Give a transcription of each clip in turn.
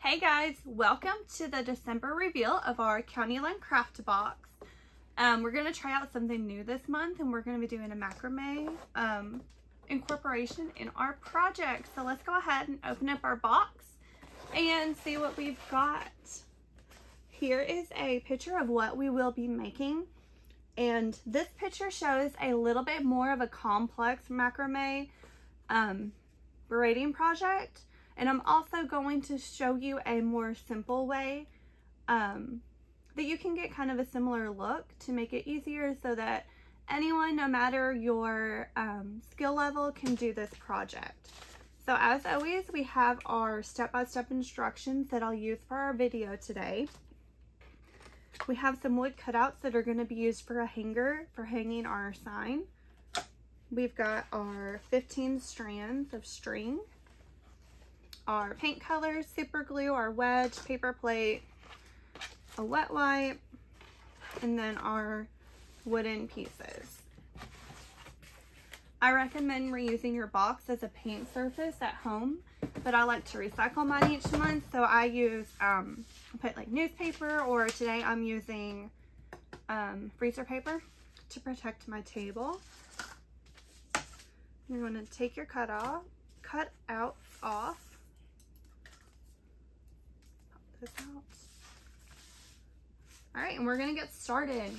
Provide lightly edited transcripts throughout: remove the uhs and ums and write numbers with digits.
Hey guys, welcome to the December reveal of our County Line Craft Box. We're going to try out something new this month, and we're going to be doing a macrame incorporation in our project. So let's go ahead and open up our box and see what we've got. Here is a picture of what we will be making, and this picture shows a little bit more of a complex macrame braiding project. And I'm also going to show you a more simple way that you can get kind of a similar look to make it easier so that anyone, no matter your skill level, can do this project. So as always, we have our step-by-step instructions that I'll use for our video today. We have some wood cutouts that are going to be used for a hanger for hanging our sign. We've got our 15 strands of string, our paint colors, super glue, our wedge, paper plate, a wet wipe, and then our wooden pieces. I recommend reusing your box as a paint surface at home, but I like to recycle mine each month, so I use, I put like newspaper, or today I'm using freezer paper to protect my table. You're going to take your cutouts off. This out. All right, and we're gonna get started.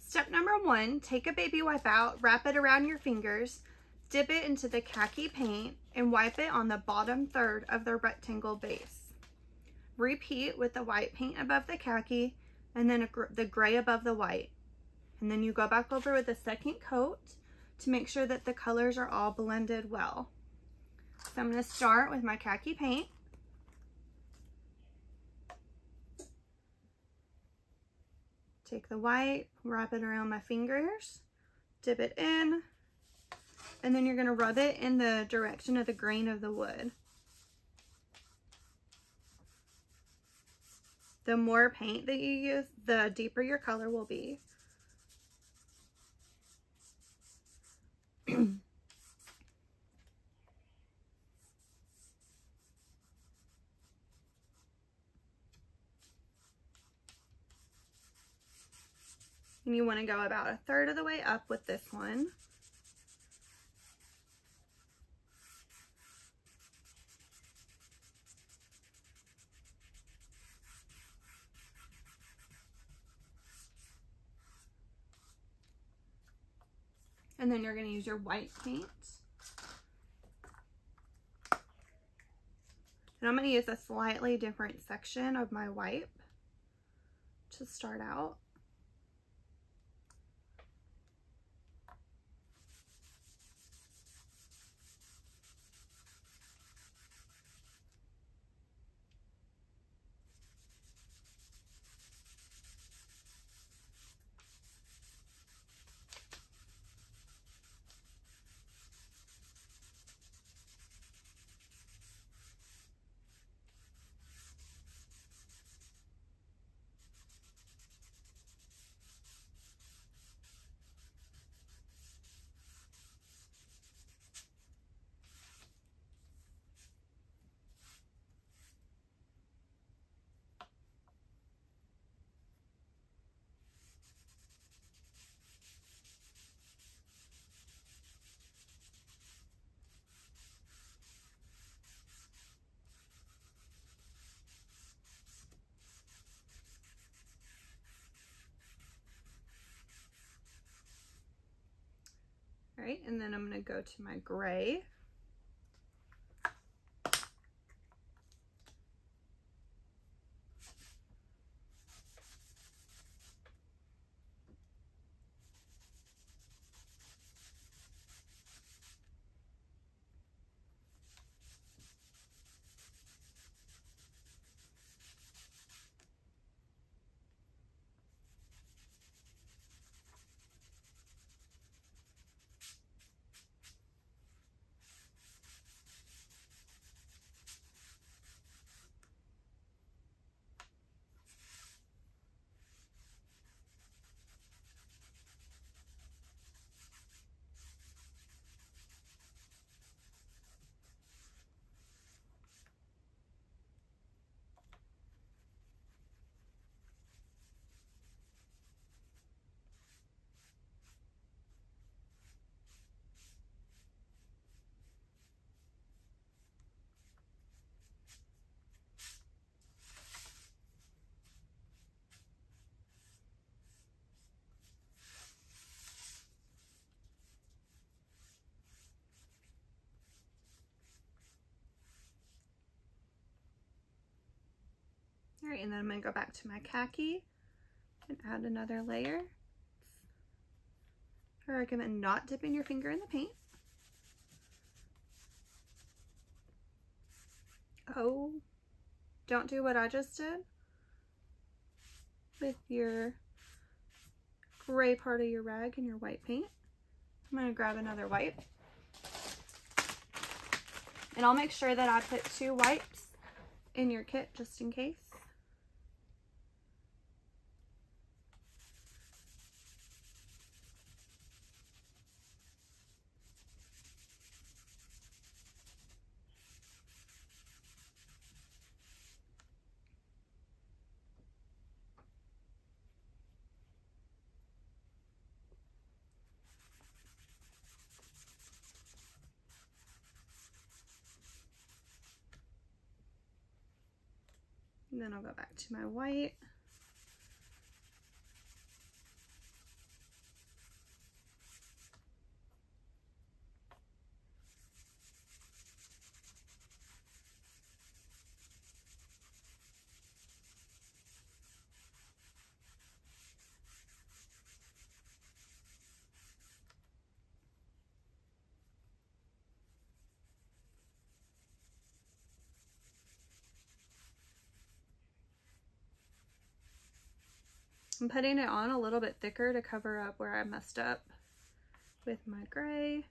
Step number 1, take a baby wipe out, wrap it around your fingers, dip it into the khaki paint, and wipe it on the bottom third of the rectangle base. Repeat with the white paint above the khaki and then the gray above the white. And then you go back over with a second coat to make sure that the colors are all blended well. So I'm going to start with my khaki paint. Take the white, wrap it around my fingers, dip it in, and then you're going to rub it in the direction of the grain of the wood. The more paint that you use, the deeper your color will be. And you want to go about a third of the way up with this one. And then you're going to use your white paint. And I'm going to use a slightly different section of my wipe to start out. All right, and then I'm going to go to my gray. All right, and then I'm gonna go back to my khaki and add another layer. I recommend not dipping your finger in the paint. Oh, don't do what I just did with your gray part of your rag and your white paint. I'm gonna grab another wipe. And I'll make sure that I put 2 wipes in your kit just in case. And then I'll go back to my white. I'm putting it on a little bit thicker to cover up where I messed up with my gray.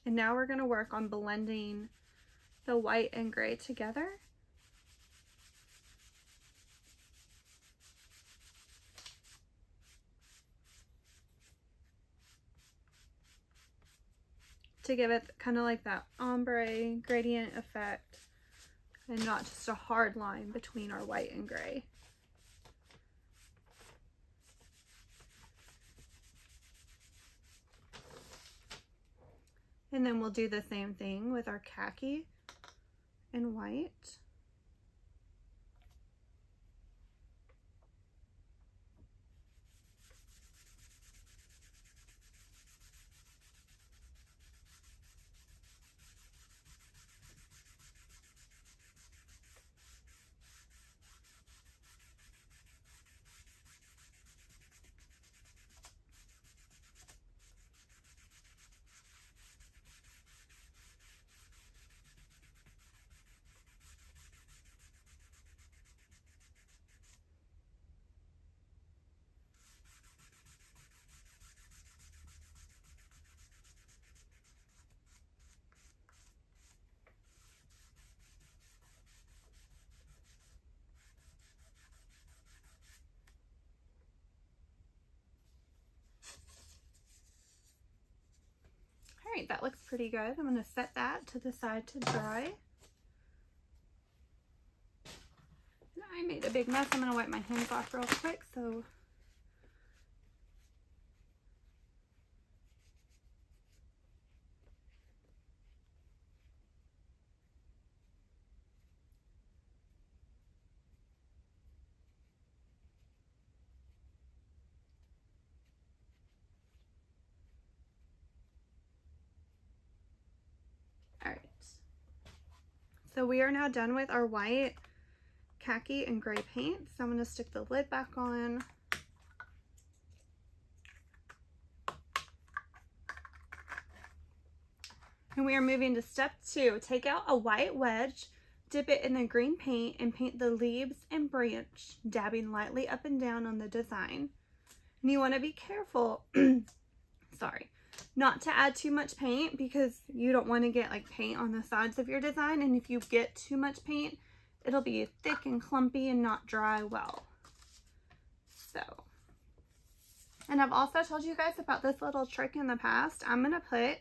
And now we're going to work on blending the white and gray together. To give it kind of like that ombre gradient effect and not just a hard line between our white and gray. And then we'll do the same thing with our khaki and white. All right, that looks pretty good. I'm going to set that to the side to dry. And I made a big mess. I'm going to wipe my hands off real quick. So So we are now done with our white, khaki, and gray paint. So I'm going to stick the lid back on. And we are moving to step 2. Take out a white wedge, dip it in the green paint, and paint the leaves and branch, dabbing lightly up and down on the design. And you want to be careful, not to add too much paint because you don't want to get like paint on the sides of your design. And if you get too much paint, it'll be thick and clumpy and not dry well. So, and I've also told you guys about this little trick in the past. I'm going to put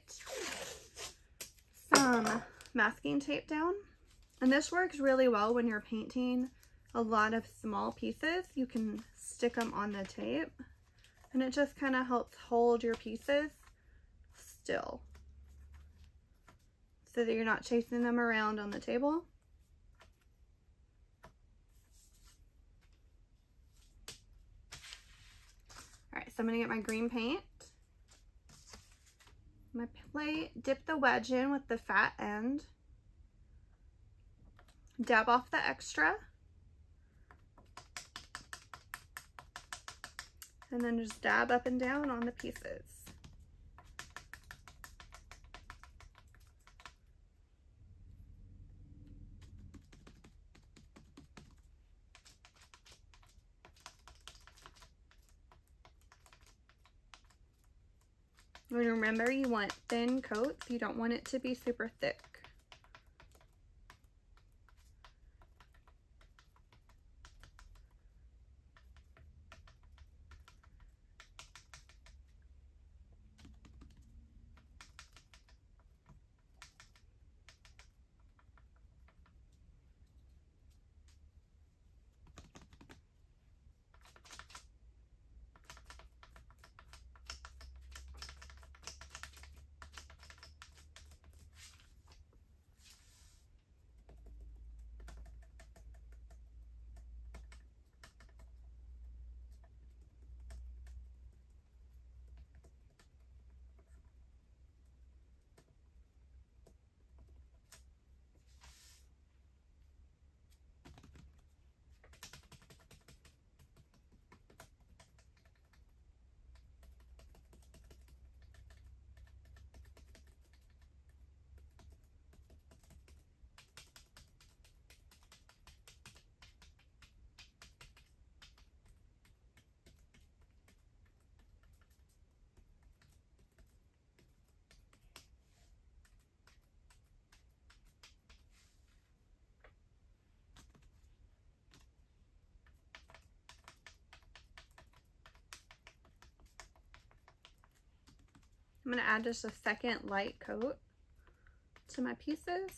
some masking tape down. And this works really well when you're painting a lot of small pieces. You can stick them on the tape and it just kind of helps hold your pieces still so that you're not chasing them around on the table. right, so I'm gonna get my green paint, my plate, dip the wedge in with the fat end, dab off the extra, and then just dab up and down on the pieces. And remember, you want thin coats. You don't want it to be super thick. I'm going to add just a second light coat to my pieces.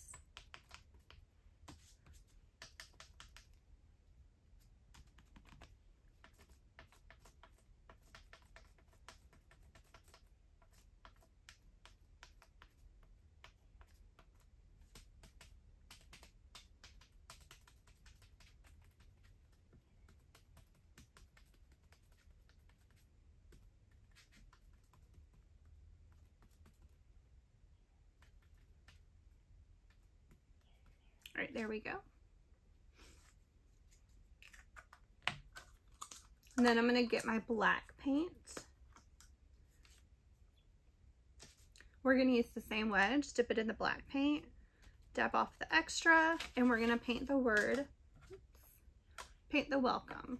All right, there we go. And then I'm going to get my black paint. We're going to use the same wedge, dip it in the black paint, dab off the extra, and we're going to paint the word, paint the welcome.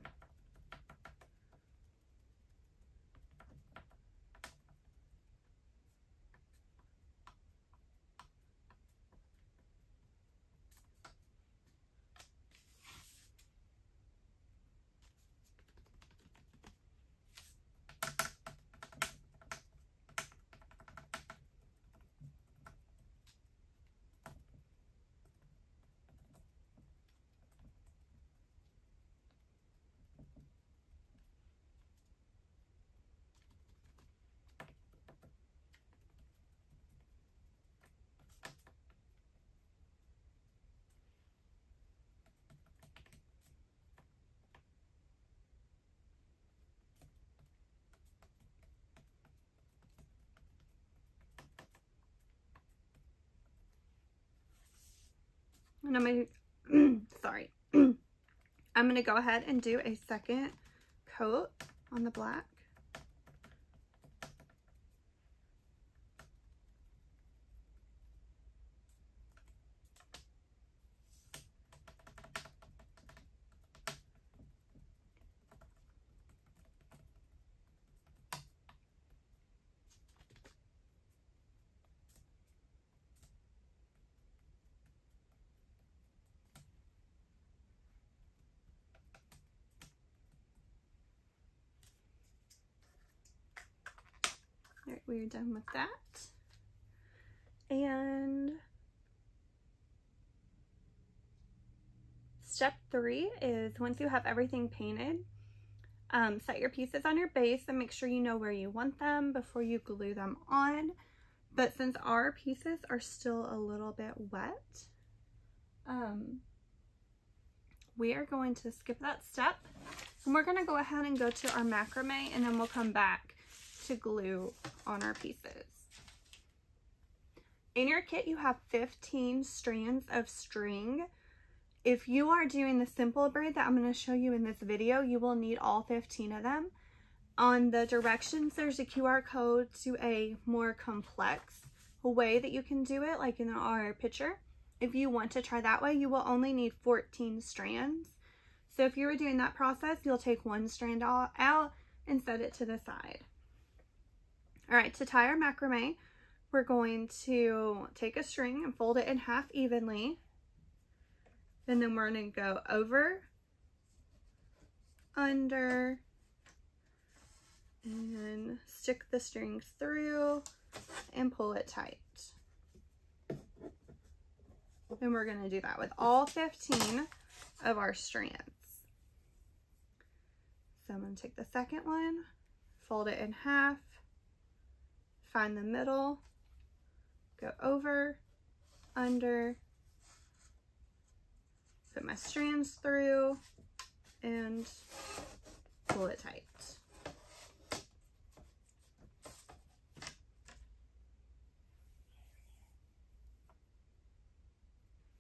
And I'm going to, sorry, I'm going to go ahead and do a second coat on the black. All right, we're done with that. And step 3 is, once you have everything painted, set your pieces on your base and make sure you know where you want them before you glue them on. But since our pieces are still a little bit wet, we are going to skip that step And we're going to go ahead and go to our macrame, and then we'll come back to glue on our pieces. In your kit, you have 15 strands of string. If you are doing the simple braid that I'm going to show you in this video, you will need all 15 of them. On the directions, there's a QR code to a more complex way that you can do it, like in our picture. If you want to try that way, you will only need 14 strands. So if you were doing that process, you'll take one strand out and set it to the side. All right, to tie our macrame, we're going to take a string and fold it in half evenly. And then we're going to go over, under, and stick the strings through and pull it tight. And we're going to do that with all 15 of our strands. So I'm going to take the second one, fold it in half, find the middle, go over, under, put my strands through, and pull it tight.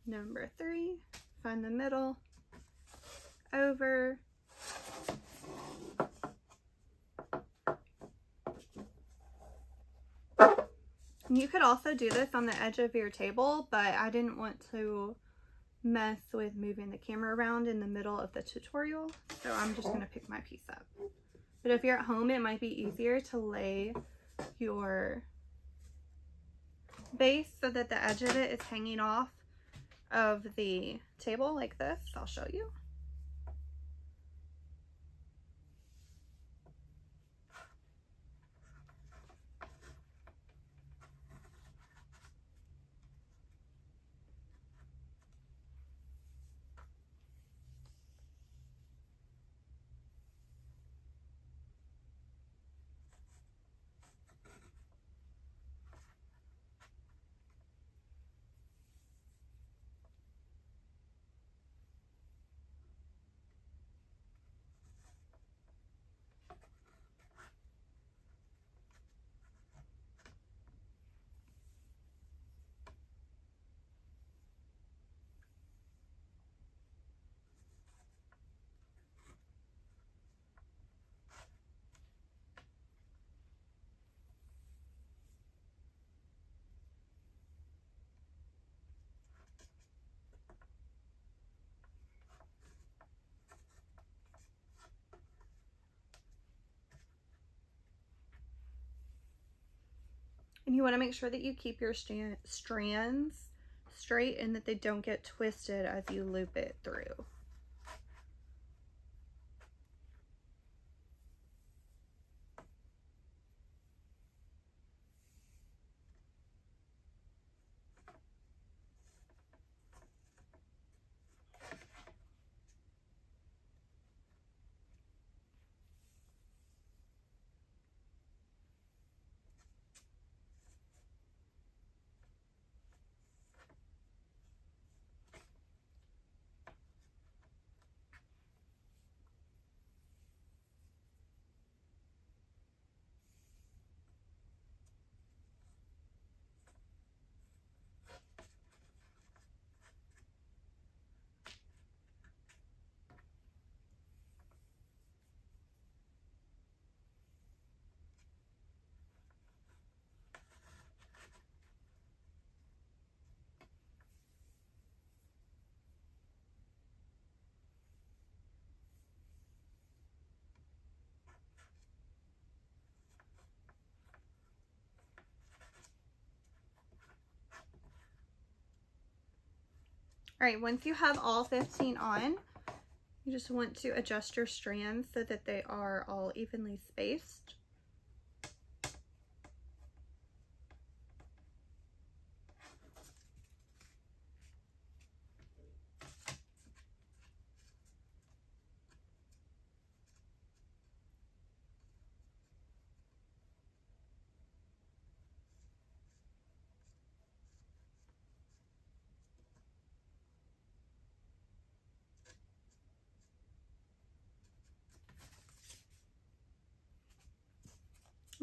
Number 3, find the middle, over, you could also do this on the edge of your table, but I didn't want to mess with moving the camera around in the middle of the tutorial, so I'm just going to pick my piece up. But if you're at home, it might be easier to lay your base so that the edge of it is hanging off of the table like this. I'll show you. And you want to make sure that you keep your strands straight and that they don't get twisted as you loop it through. All right, once you have all 15 on, you just want to adjust your strands so that they are all evenly spaced.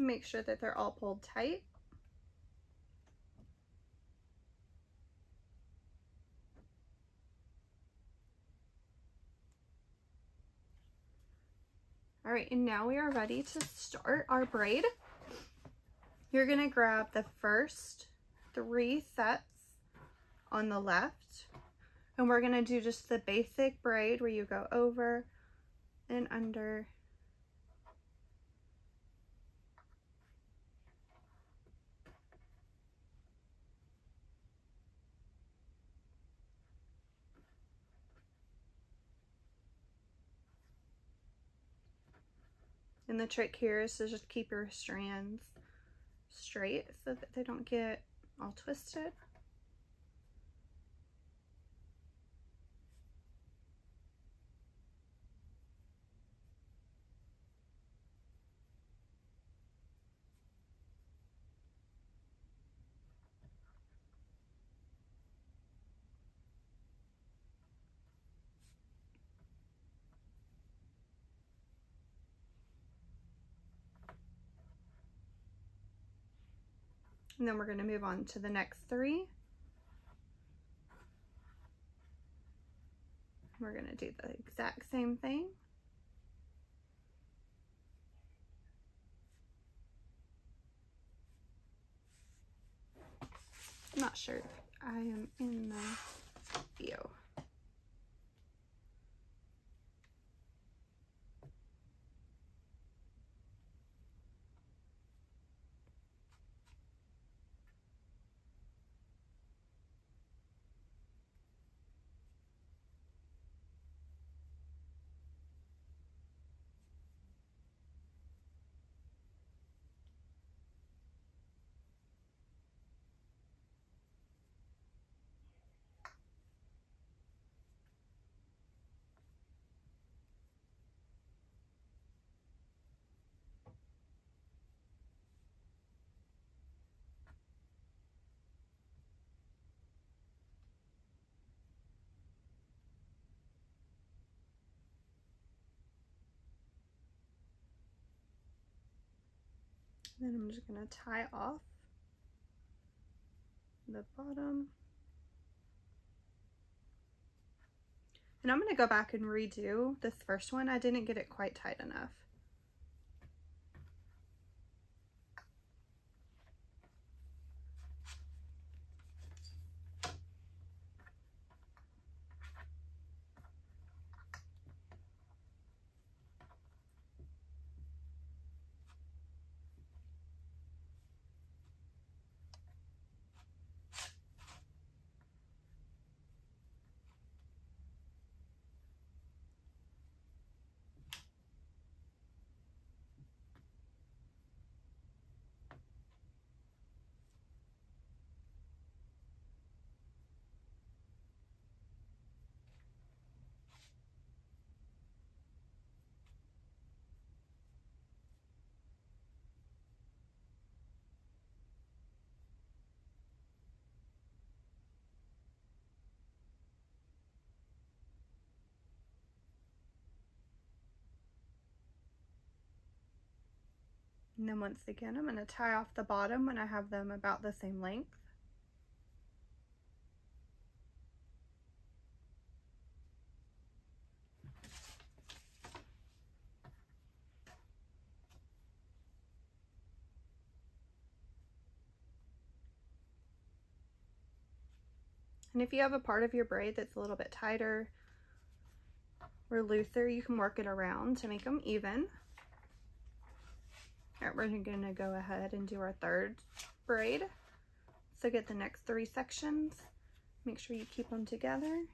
Make sure that they're all pulled tight. All right, and now we are ready to start our braid. You're gonna grab the first 3 sets on the left, and we're gonna do just the basic braid where you go over and under. And the trick here is to just keep your strands straight so that they don't get all twisted. And then we're going to move on to the next 3. We're going to do the exact same thing. I'm not sure if I am in the view. Then I'm just going to tie off the bottom. And I'm going to go back and redo this first one. I didn't get it quite tight enough. And then once again, I'm going to tie off the bottom when I have them about the same length. And if you have a part of your braid that's a little bit tighter or looser, you can work it around to make them even. All right, we're going to go ahead and do our 3rd braid. So get the next 3 sections. Make sure you keep them together.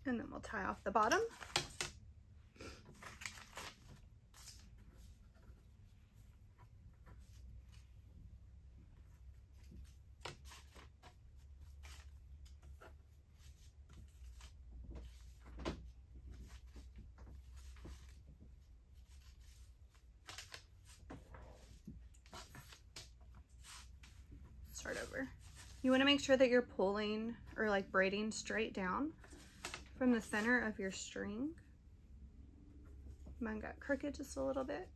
And then we'll tie off the bottom. Start over. You want to make sure that you're pulling or like braiding straight down from the center of your string. Mine got crooked just a little bit.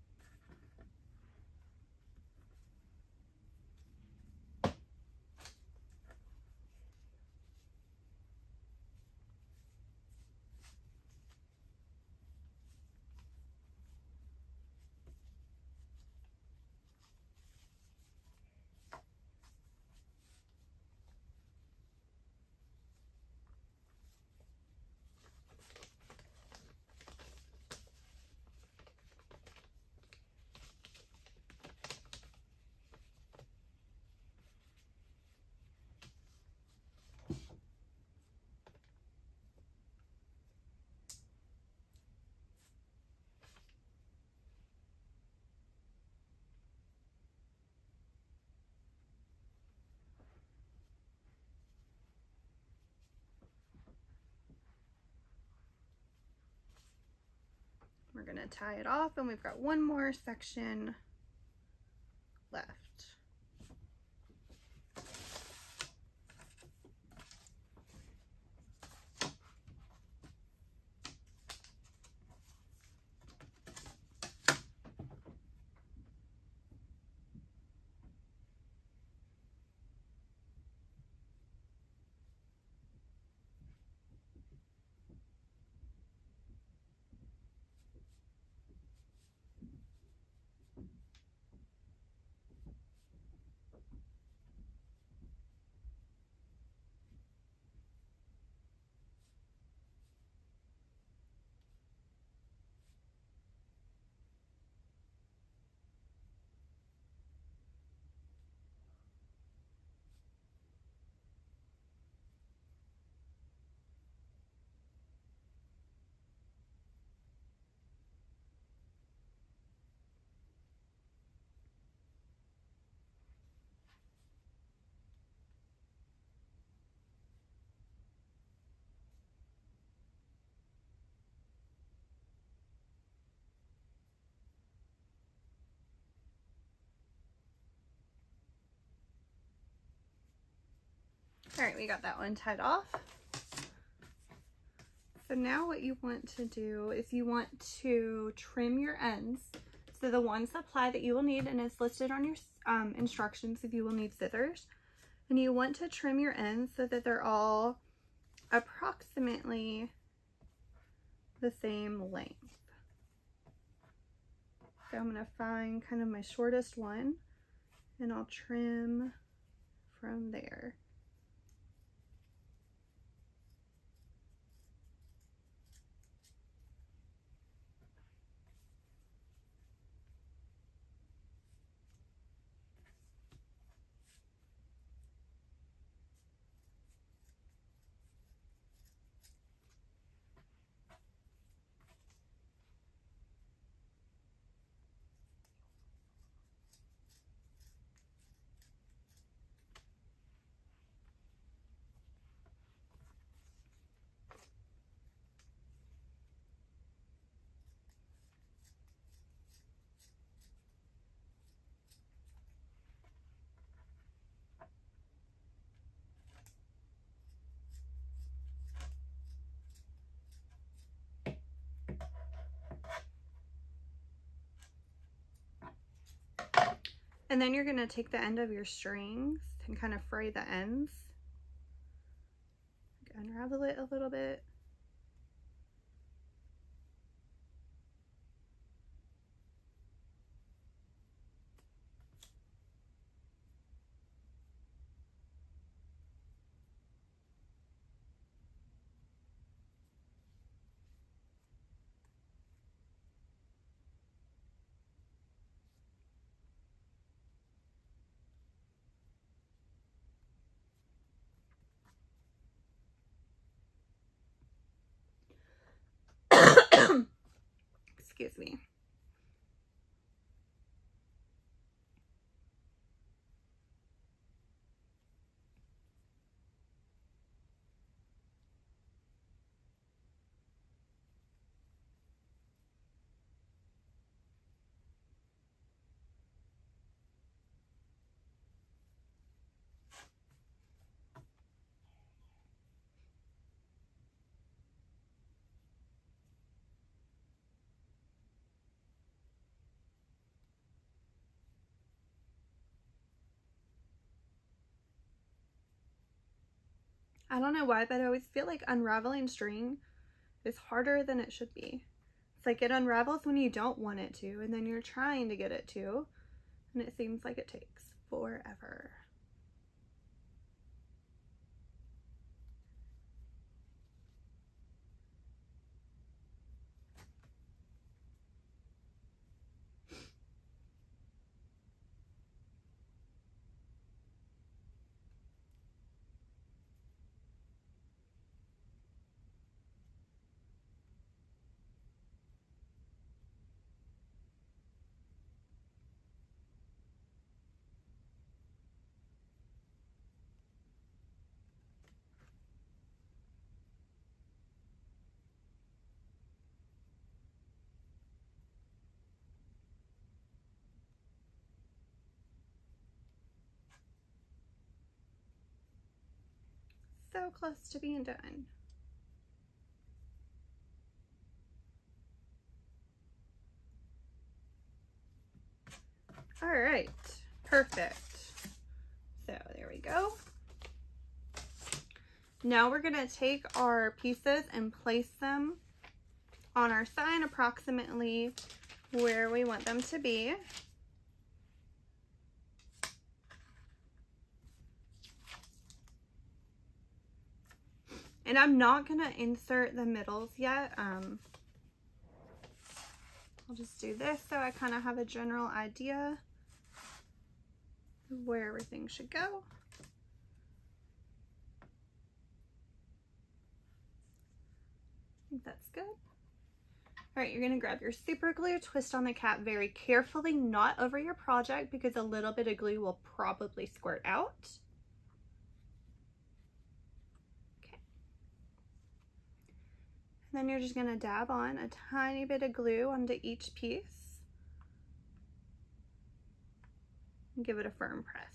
We're gonna tie it off, and we've got one more section left. All right, we got that one tied off. So now what you want to do is you want to trim your ends. So the one supply that you will need, and it's listed on your instructions if you will need scissors. And you want to trim your ends so that they're all approximately the same length. So I'm going to find kind of my shortest one, and I'll trim from there. And then you're going to take the end of your strings and kind of fray the ends. Unravel it a little bit. Excuse me. I don't know why, but I always feel like unraveling string is harder than it should be. It's like it unravels when you don't want it to, and then you're trying to get it to, and it seems like it takes forever. So close to being done. All right, perfect. So there we go. Now we're gonna take our pieces and place them on our sign approximately where we want them to be. And I'm not gonna insert the middles yet. I'll just do this so I kind of have a general idea of where everything should go. I think that's good. All right, you're gonna grab your super glue, twist on the cap very carefully, not over your project because a little bit of glue will probably squirt out. Okay. And then you're just gonna dab on a tiny bit of glue onto each piece and give it a firm press.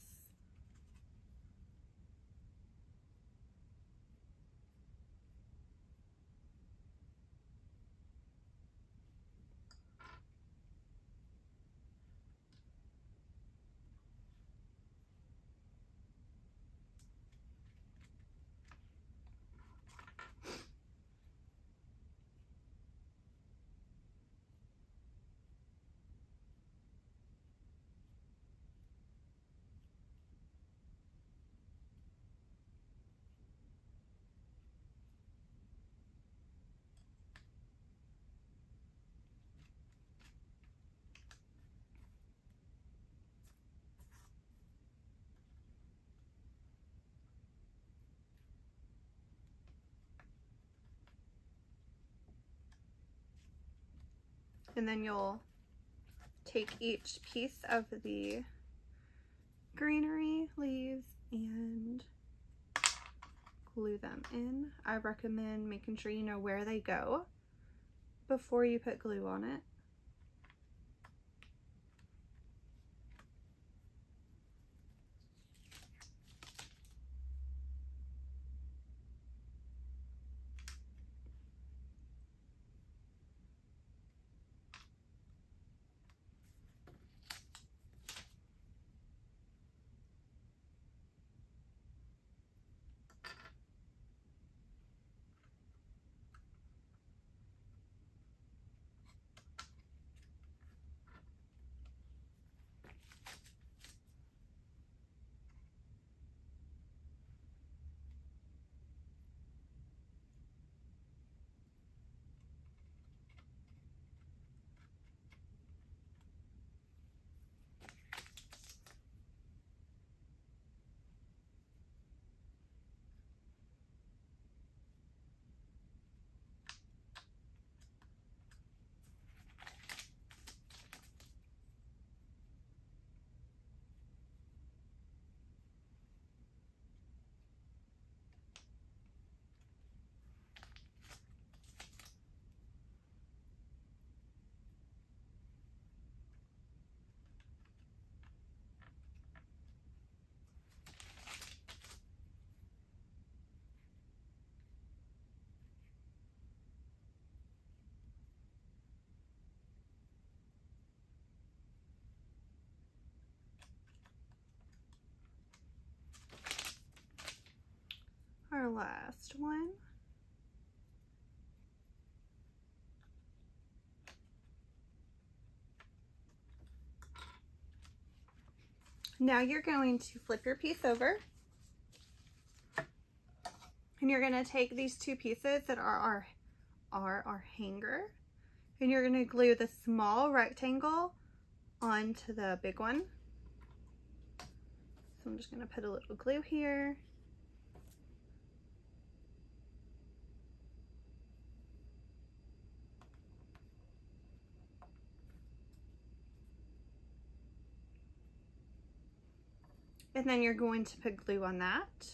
And then you'll take each piece of the greenery leaves and glue them in. I recommend making sure you know where they go before you put glue on it. last one. Now you're going to flip your piece over, and you're going to take these two pieces that are our hanger, and you're going to glue the small rectangle onto the big one. So I'm just going to put a little glue here. And then you're going to put glue on that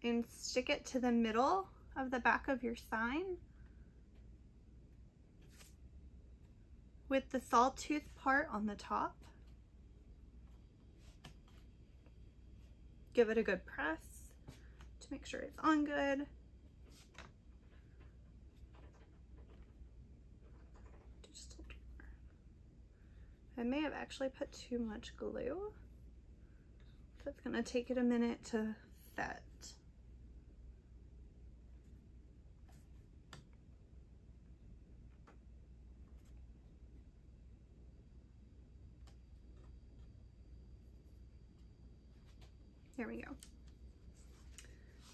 and stick it to the middle of the back of your sign with the sawtooth part on the top. Give it a good press to make sure it's on good. Just a little more. I may have actually put too much glue, so it's going to take it a minute to set. There we go.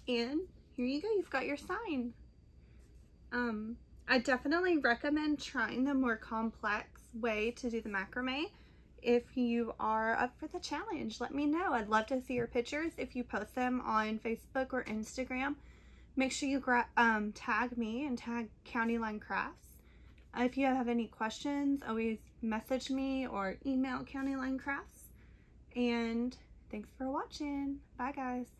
And here you go, you've got your sign. I definitely recommend trying the more complex way to do the macrame. If you are up for the challenge, let me know. I'd love to see your pictures. If you post them on Facebook or Instagram, make sure you tag me and tag County Line Crafts. If you have any questions, always message me or email County Line Crafts. And thanks for watching. Bye, guys.